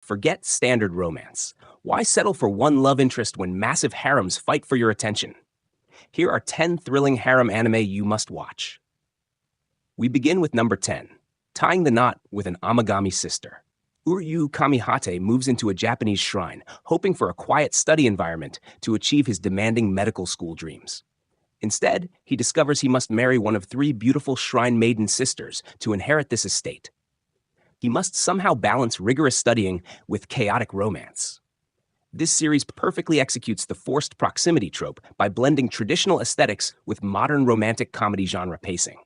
Forget standard romance. Why settle for one love interest when massive harems fight for your attention? Here are 10 thrilling harem anime you must watch. We begin with number 10, Tying the Knot with an Amagami Sister. Uryu Kamihate moves into a Japanese shrine, hoping for a quiet study environment to achieve his demanding medical school dreams. Instead, he discovers he must marry one of 3 beautiful shrine maiden sisters to inherit this estate. He must somehow balance rigorous studying with chaotic romance. This series perfectly executes the forced proximity trope by blending traditional aesthetics with modern romantic comedy genre pacing.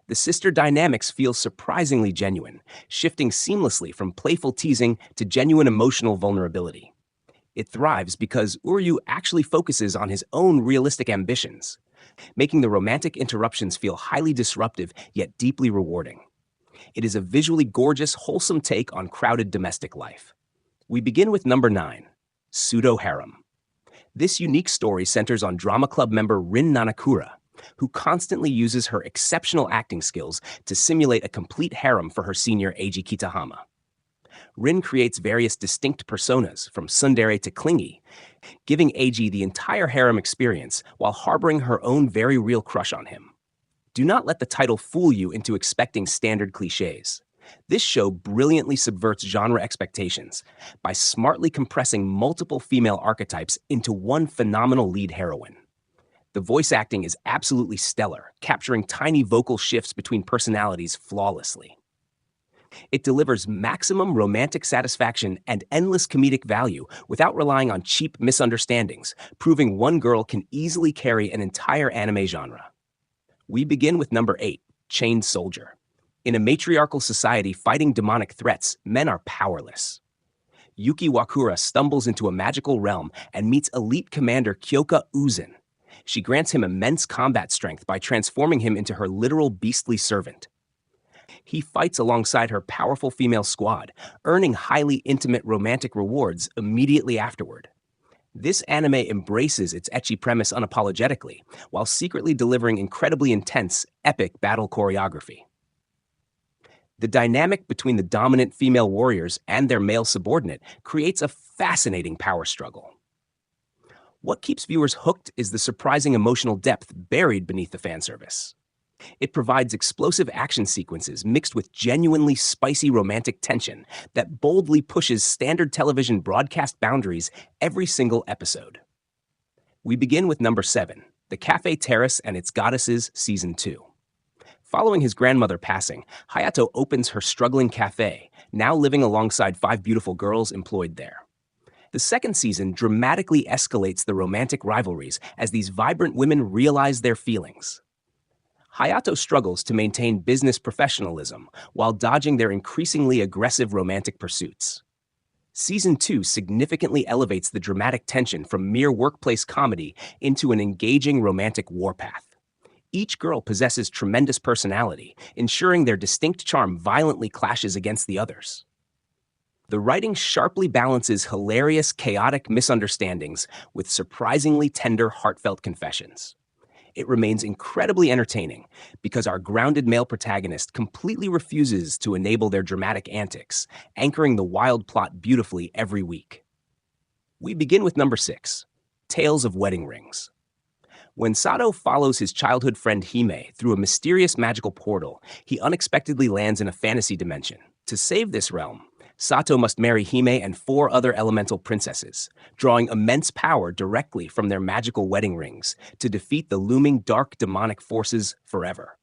The sister dynamics feel surprisingly genuine, shifting seamlessly from playful teasing to genuine emotional vulnerability. It thrives because Uryu actually focuses on his own realistic ambitions, making the romantic interruptions feel highly disruptive yet deeply rewarding. It is a visually gorgeous, wholesome take on crowded domestic life. We begin with number 9, Pseudo Harem. This unique story centers on drama club member Rin Nanakura, who constantly uses her exceptional acting skills to simulate a complete harem for her senior Eiji Kitahama. Rin creates various distinct personas, from tsundere to clingy, giving Eiji the entire harem experience while harboring her own very real crush on him. Do not let the title fool you into expecting standard cliches. This show brilliantly subverts genre expectations by smartly compressing multiple female archetypes into one phenomenal lead heroine. The voice acting is absolutely stellar, capturing tiny vocal shifts between personalities flawlessly. It delivers maximum romantic satisfaction and endless comedic value without relying on cheap misunderstandings, proving one girl can easily carry an entire anime genre. We begin with number 8, Chained Soldier. In a matriarchal society fighting demonic threats, men are powerless. Yuki Wakura stumbles into a magical realm and meets elite commander Kyoka Uzun. She grants him immense combat strength by transforming him into her literal beastly servant. He fights alongside her powerful female squad, earning highly intimate romantic rewards immediately afterward. This anime embraces its ecchi premise unapologetically, while secretly delivering incredibly intense, epic battle choreography. The dynamic between the dominant female warriors and their male subordinate creates a fascinating power struggle. What keeps viewers hooked is the surprising emotional depth buried beneath the fanservice. It provides explosive action sequences mixed with genuinely spicy romantic tension that boldly pushes standard television broadcast boundaries every single episode. We begin with number 7, The Cafe Terrace and Its Goddesses Season 2. Following his grandmother passing, Hayato opens her struggling cafe, now living alongside 5 beautiful girls employed there. The second season dramatically escalates the romantic rivalries as these vibrant women realize their feelings. Hayato struggles to maintain business professionalism while dodging their increasingly aggressive romantic pursuits. Season 2 significantly elevates the dramatic tension from mere workplace comedy into an engaging romantic warpath. Each girl possesses tremendous personality, ensuring their distinct charm violently clashes against the others. The writing sharply balances hilarious, chaotic misunderstandings with surprisingly tender, heartfelt confessions. It remains incredibly entertaining because our grounded male protagonist completely refuses to enable their dramatic antics, anchoring the wild plot beautifully every week. We begin with number 6, Tales of Wedding Rings. When Sato follows his childhood friend Hime through a mysterious magical portal, he unexpectedly lands in a fantasy dimension. To save this realm, Sato must marry Hime and 4 other elemental princesses, drawing immense power directly from their magical wedding rings to defeat the looming dark demonic forces forever.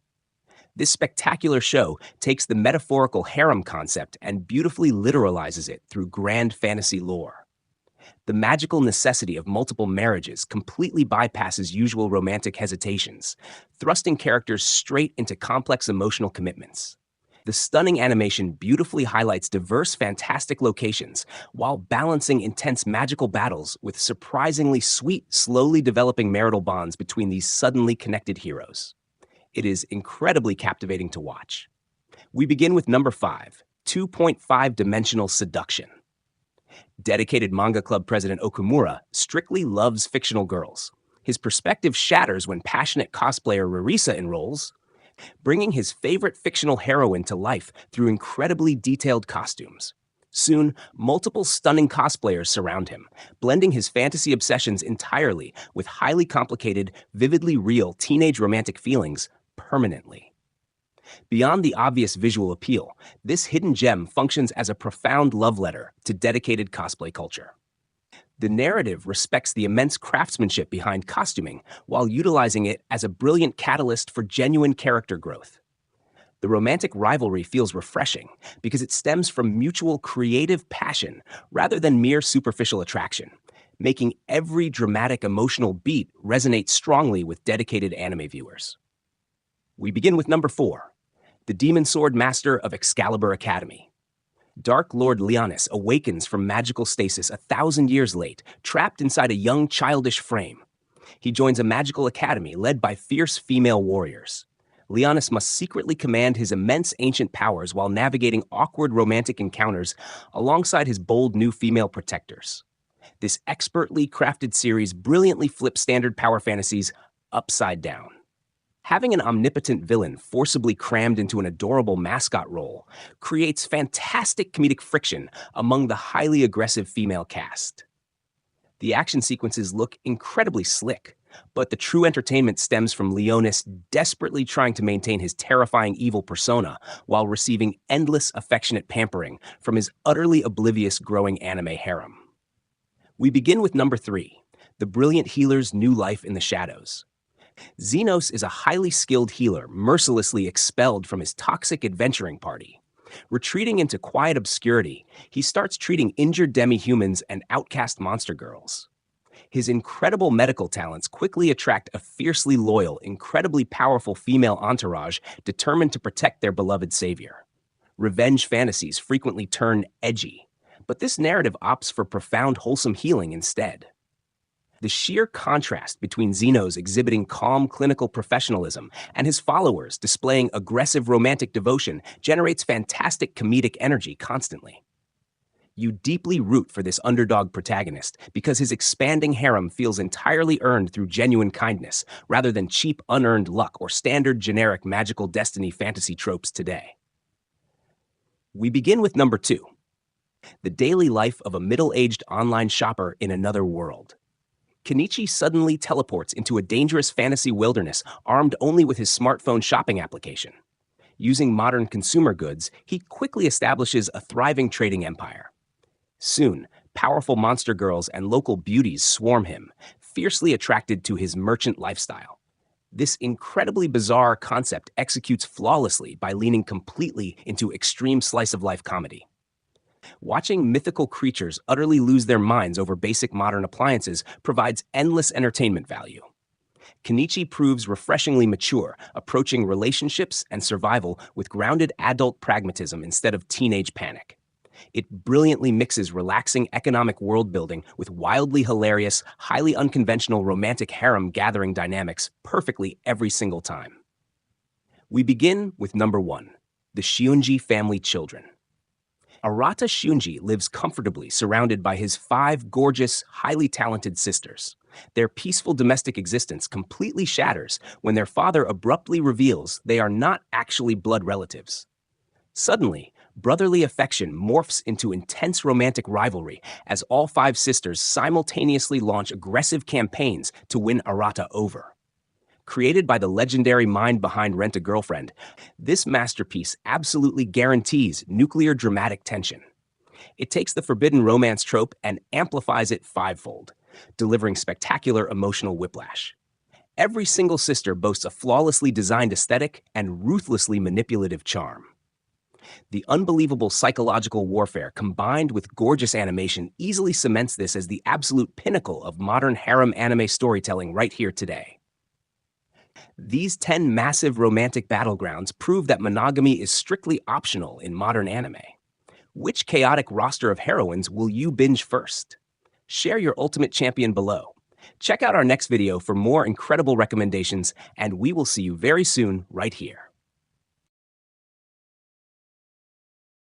This spectacular show takes the metaphorical harem concept and beautifully literalizes it through grand fantasy lore. The magical necessity of multiple marriages completely bypasses usual romantic hesitations, thrusting characters straight into complex emotional commitments. The stunning animation beautifully highlights diverse, fantastic locations while balancing intense magical battles with surprisingly sweet, slowly developing marital bonds between these suddenly connected heroes. It is incredibly captivating to watch. We begin with number 5, 2.5-Dimensional Seduction. Dedicated manga club president Okumura strictly loves fictional girls. His perspective shatters when passionate cosplayer Rarisa enrolls, bringing his favorite fictional heroine to life through incredibly detailed costumes. Soon, multiple stunning cosplayers surround him, blending his fantasy obsessions entirely with highly complicated, vividly real teenage romantic feelings permanently. Beyond the obvious visual appeal, this hidden gem functions as a profound love letter to dedicated cosplay culture. The narrative respects the immense craftsmanship behind costuming while utilizing it as a brilliant catalyst for genuine character growth. The romantic rivalry feels refreshing because it stems from mutual creative passion rather than mere superficial attraction, making every dramatic emotional beat resonate strongly with dedicated anime viewers. We begin with number 4, the Demon Sword Master of Excalibur Academy. Dark Lord Leonis awakens from magical stasis 1,000 years late, trapped inside a young childish frame. He joins a magical academy led by fierce female warriors. Leonis must secretly command his immense ancient powers while navigating awkward romantic encounters alongside his bold new female protectors. This expertly crafted series brilliantly flips standard power fantasies upside down. Having an omnipotent villain forcibly crammed into an adorable mascot role creates fantastic comedic friction among the highly aggressive female cast. The action sequences look incredibly slick, but the true entertainment stems from Leonis desperately trying to maintain his terrifying evil persona while receiving endless affectionate pampering from his utterly oblivious growing anime harem. We begin with number 3, the brilliant healer's new life in the shadows. Xenos is a highly skilled healer mercilessly expelled from his toxic adventuring party. Retreating into quiet obscurity, he starts treating injured demi-humans and outcast monster girls. His incredible medical talents quickly attract a fiercely loyal, incredibly powerful female entourage determined to protect their beloved savior. Revenge fantasies frequently turn edgy, but this narrative opts for profound, wholesome healing instead. The sheer contrast between Xenos exhibiting calm clinical professionalism and his followers displaying aggressive romantic devotion generates fantastic comedic energy constantly. You deeply root for this underdog protagonist because his expanding harem feels entirely earned through genuine kindness rather than cheap unearned luck or standard generic magical destiny fantasy tropes today. We begin with number 2, the daily life of a middle-aged online shopper in another world. Kenichi suddenly teleports into a dangerous fantasy wilderness armed only with his smartphone shopping application. Using modern consumer goods, he quickly establishes a thriving trading empire. Soon, powerful monster girls and local beauties swarm him, fiercely attracted to his merchant lifestyle. This incredibly bizarre concept executes flawlessly by leaning completely into extreme slice-of-life comedy. Watching mythical creatures utterly lose their minds over basic modern appliances provides endless entertainment value. Kenichi proves refreshingly mature, approaching relationships and survival with grounded adult pragmatism instead of teenage panic. It brilliantly mixes relaxing economic world-building with wildly hilarious, highly unconventional romantic harem gathering dynamics perfectly every single time. We begin with number 1, the Shunji family children. Arata Shunji lives comfortably surrounded by his 5 gorgeous, highly talented sisters. Their peaceful domestic existence completely shatters when their father abruptly reveals they are not actually blood relatives. Suddenly, brotherly affection morphs into intense romantic rivalry as all 5 sisters simultaneously launch aggressive campaigns to win Arata over. Created by the legendary mind behind Rent-A-Girlfriend, this masterpiece absolutely guarantees nuclear dramatic tension. It takes the forbidden romance trope and amplifies it 5-fold, delivering spectacular emotional whiplash. Every single sister boasts a flawlessly designed aesthetic and ruthlessly manipulative charm. The unbelievable psychological warfare combined with gorgeous animation easily cements this as the absolute pinnacle of modern harem anime storytelling right here today. These 10 massive romantic battlegrounds prove that monogamy is strictly optional in modern anime. Which chaotic roster of heroines will you binge first? Share your ultimate champion below. Check out our next video for more incredible recommendations, and we will see you very soon right here.